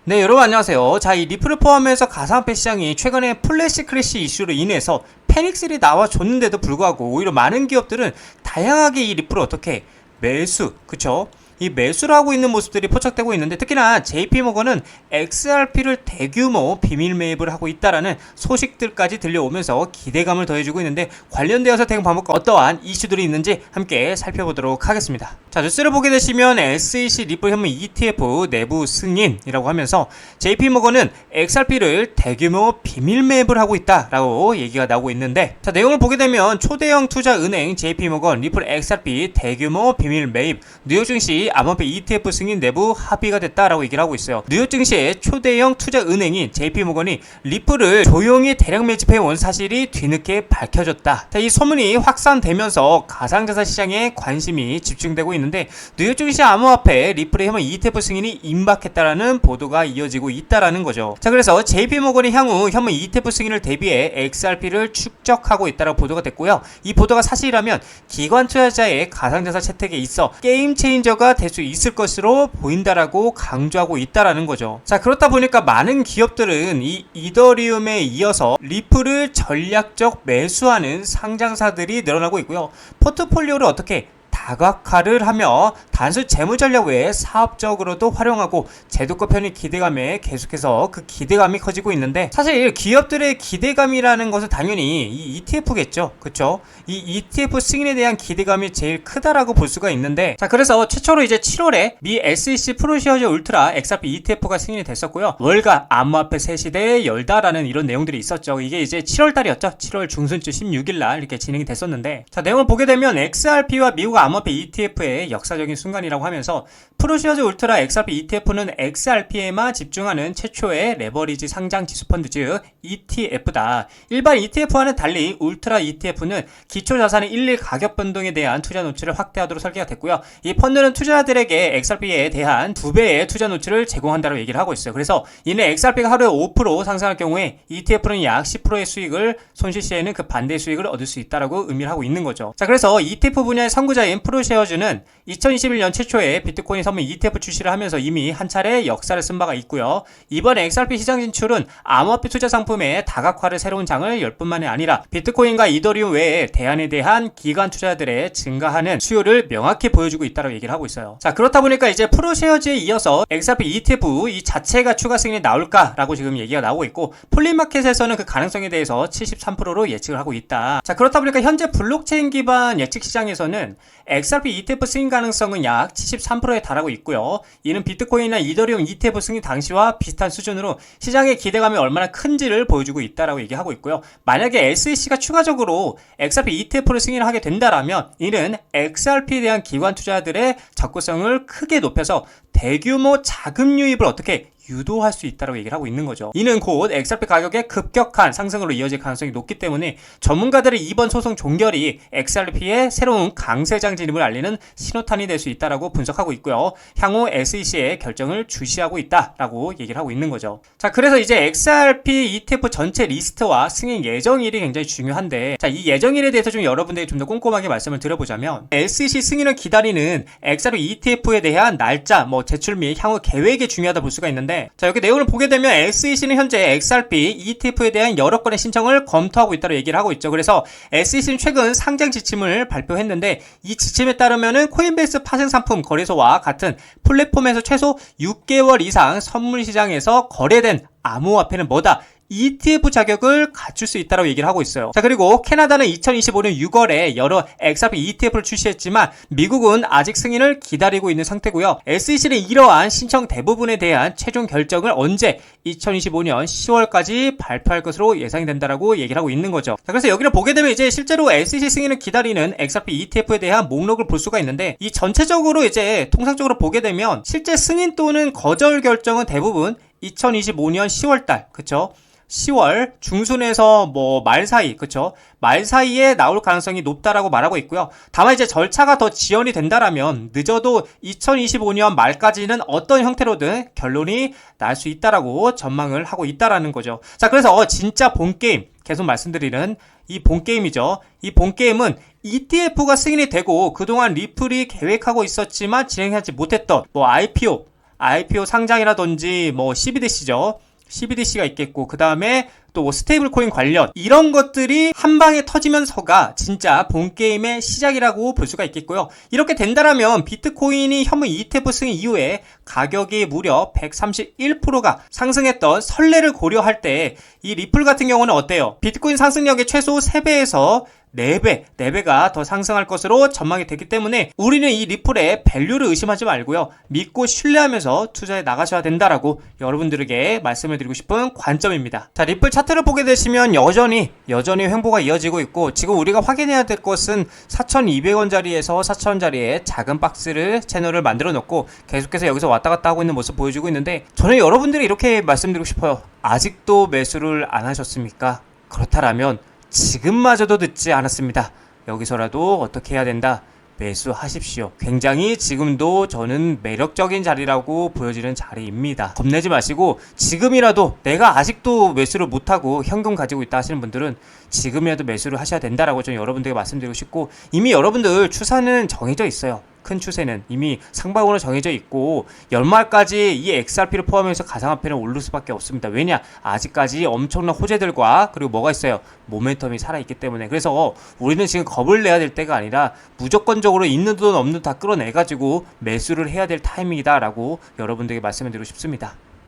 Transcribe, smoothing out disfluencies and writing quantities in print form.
네, 여러분 안녕하세요. 자, 이 리플을 포함해서 가상화폐 시장이 최근에 플래시 크래시 이슈로 인해서 패닉셀이 나와줬는데도 불구하고 오히려 많은 기업들은 다양하게 이 리플을 어떻게 매수, 그쵸? 이 매수를 하고 있는 모습들이 포착되고 있는데, 특히나 JP모건은 XRP를 대규모 비밀 매입을 하고 있다라는 소식들까지 들려오면서 기대감을 더해주고 있는데, 관련되어서 대응 방법과 어떠한 이슈들이 있는지 함께 살펴보도록 하겠습니다. 자, 뉴스를 보게 되시면 SEC 리플 현물 ETF 내부 승인이라고 하면서 JP모건은 XRP를 대규모 비밀 매입을 하고 있다라고 얘기가 나오고 있는데, 자, 내용을 보게 되면 초대형 투자 은행 JP모건 리플 XRP 대규모 비밀 매입 뉴욕 증시 암호화폐 ETF 승인 내부 합의가 됐다라고 얘기를 하고 있어요. 뉴욕 증시의 초대형 투자 은행인 JP모건이 리플을 조용히 대량 매집해온 사실이 뒤늦게 밝혀졌다. 자, 이 소문이 확산되면서 가상자산 시장에 관심이 집중되고 있는데, 뉴욕 증시 암호화폐 리플의 현물 ETF 승인이 임박했다라는 보도가 이어지고 있다라는 거죠. 자, 그래서 JP모건이 향후 현물 ETF 승인을 대비해 XRP를 축적하고 있다라고 보도가 됐고요. 이 보도가 사실이라면 기관 투자자의 가상자산 채택에 있어 게임 체인저가 될 수 있을 것으로 보인다라고 강조하고 있다라는 거죠. 자, 그렇다 보니까 많은 기업들은 이 이더리움에 이어서 리플을 전략적 매수하는 상장사들이 늘어나고 있고요. 포트폴리오를 어떻게 다각화를 하며 단순 재무 전략 외에 사업적으로도 활용하고 제도권 편입 기대감에 계속해서 그 기대감이 커지고 있는데, 사실 기업들의 기대감이라는 것은 당연히 이 ETF겠죠. 그쵸? 이 ETF 승인에 대한 기대감이 제일 크다라고 볼 수가 있는데, 자, 그래서 최초로 이제 7월에 미 SEC 프로시어즈 울트라 XRP ETF가 승인이 됐었고요. 월가 암호화폐 새 시대에 열다라는 이런 내용들이 있었죠. 이게 이제 7월 달이었죠. 7월 중순쯤 16일날 이렇게 진행이 됐었는데, 자, 내용을 보게 되면 XRP와 미국 암호화폐 ETF의 역사적인 순간이라고 하면서 프로시어즈 울트라 XRP ETF는 XRP에만 집중하는 최초의 레버리지 상장 지수 펀드, 즉 ETF다. 일반 ETF와는 달리 울트라 ETF는 기초 자산의 일일 가격 변동에 대한 투자 노출을 확대하도록 설계가 됐고요. 이 펀드는 투자자들에게 XRP에 대한 2배의 투자 노출을 제공한다고 얘기를 하고 있어요. 그래서 이는 XRP가 하루에 5% 상승할 경우에 ETF는 약 10%의 수익을, 손실 시에는 그 반대의 수익을 얻을 수 있다라고 의미를 하고 있는 거죠. 자, 그래서 ETF 분야의 선구자인 프로쉐어즈는 2021년 최초에 비트코인 선물 ETF 출시를 하면서 이미 한 차례 역사를 쓴 바가 있고요. 이번 XRP 시장 진출은 암호화폐 투자 상품의 다각화를 새로운 장을 열 뿐만이 아니라 비트코인과 이더리움 외에 대안에 대한 기관 투자들의 증가하는 수요를 명확히 보여주고 있다고 얘기를 하고 있어요. 자, 그렇다 보니까 이제 프로쉐어즈에 이어서 XRP ETF 이 자체가 추가 승인이 나올까라고 지금 얘기가 나오고 있고, 폴리마켓에서는 그 가능성에 대해서 73%로 예측을 하고 있다. 자, 그렇다 보니까 현재 블록체인 기반 예측 시장에서는 XRP ETF 승인 가능성은 약 73%에 달하고 있고요. 이는 비트코인이나 이더리움 ETF 승인 당시와 비슷한 수준으로 시장의 기대감이 얼마나 큰지를 보여주고 있다라고 얘기하고 있고요. 만약에 SEC가 추가적으로 XRP ETF를 승인하게 된다라면 이는 XRP에 대한 기관 투자들의 접근성을 크게 높여서 대규모 자금 유입을 어떻게 유도할 수 있다고 얘기를 하고 있는 거죠. 이는 곧 XRP 가격의 급격한 상승으로 이어질 가능성이 높기 때문에 전문가들의 이번 소송 종결이 XRP의 새로운 강세장 진입을 알리는 신호탄이 될 수 있다고 분석하고 있고요. 향후 SEC의 결정을 주시하고 있다라고 얘기를 하고 있는 거죠. 자, 그래서 이제 XRP ETF 전체 리스트와 승인 예정일이 굉장히 중요한데, 자, 이 예정일에 대해서 좀 여러분들이 좀 더 꼼꼼하게 말씀을 드려보자면, SEC 승인을 기다리는 XRP ETF에 대한 날짜, 제출 및 향후 계획이 중요하다 볼 수가 있는데, 자, 여기 내용을 보게 되면 SEC는 현재 XRP ETF에 대한 여러 건의 신청을 검토하고 있다고 얘기를 하고 있죠. 그래서 SEC는 최근 상장 지침을 발표했는데, 이 지침에 따르면은 코인베이스 파생 상품 거래소와 같은 플랫폼에서 최소 6개월 이상 선물 시장에서 거래된 암호화폐는 뭐다? ETF 자격을 갖출 수 있다고 얘기를 하고 있어요. 자, 그리고 캐나다는 2025년 6월에 여러 XRP ETF를 출시했지만 미국은 아직 승인을 기다리고 있는 상태고요. SEC는 이러한 신청 대부분에 대한 최종 결정을 언제 2025년 10월까지 발표할 것으로 예상이 된다라고 얘기를 하고 있는 거죠. 자, 그래서 여기를 보게 되면 이제 실제로 SEC 승인을 기다리는 XRP ETF에 대한 목록을 볼 수가 있는데, 이 전체적으로 이제 통상적으로 보게 되면 실제 승인 또는 거절 결정은 대부분 2025년 10월달, 그쵸? 10월 중순에서 말 사이, 그쵸? 말 사이에 나올 가능성이 높다라고 말하고 있고요. 다만 이제 절차가 더 지연이 된다라면 늦어도 2025년 말까지는 어떤 형태로든 결론이 날 수 있다라고 전망을 하고 있다라는 거죠. 자, 그래서 진짜 본게임, 계속 말씀드리는 이 본게임이죠. 이 본게임은 ETF가 승인이 되고 그동안 리플이 계획하고 있었지만 진행하지 못했던 IPO, IPO 상장이라든지 뭐 CBDC죠. CBDC가 있겠고, 그 다음에 또 스테이블 코인 관련 이런 것들이 한 방에 터지면서가 진짜 본 게임의 시작이라고 볼 수가 있겠고요. 이렇게 된다라면 비트코인이 현물 ETF 승인 이후에 가격이 무려 131%가 상승했던 선례를 고려할 때 이 리플 같은 경우는 어때요? 비트코인 상승력의 최소 3배에서 4배가 더 상승할 것으로 전망이 됐기 때문에 우리는 이 리플의 밸류를 의심하지 말고요. 믿고 신뢰하면서 투자해 나가셔야 된다라고 여러분들에게 말씀을 드리고 싶은 관점입니다. 자, 리플 차트를 보게 되시면 여전히 횡보가 이어지고 있고, 지금 우리가 확인해야 될 것은 4,200원짜리에서 4,000원짜리의 작은 박스를 채널을 만들어 놓고 계속해서 여기서 왔다 갔다 하고 있는 모습 보여주고 있는데, 저는 여러분들이 이렇게 말씀드리고 싶어요. 아직도 매수를 안 하셨습니까? 그렇다라면 지금마저도 늦지 않았습니다. 여기서라도 어떻게 해야 된다? 매수하십시오. 굉장히 지금도 저는 매력적인 자리라고 보여지는 자리입니다. 겁내지 마시고 지금이라도, 내가 아직도 매수를 못하고 현금 가지고 있다 하시는 분들은 지금이라도 매수를 하셔야 된다라고 저는 여러분들에게 말씀드리고 싶고, 이미 여러분들 추세는 정해져 있어요. 큰 추세는 이미 상방으로 정해져 있고, 연말까지 이 XRP를 포함해서 가상화폐는 오를 수밖에 없습니다. 왜냐? 아직까지 엄청난 호재들과 그리고 뭐가 있어요? 모멘텀이 살아있기 때문에. 그래서 우리는 지금 겁을 내야 될 때가 아니라 무조건적으로 있는 돈 없는 돈 다 끌어내가지고 매수를 해야 될 타이밍이다 라고 여러분들에게 말씀을 드리고 싶습니다.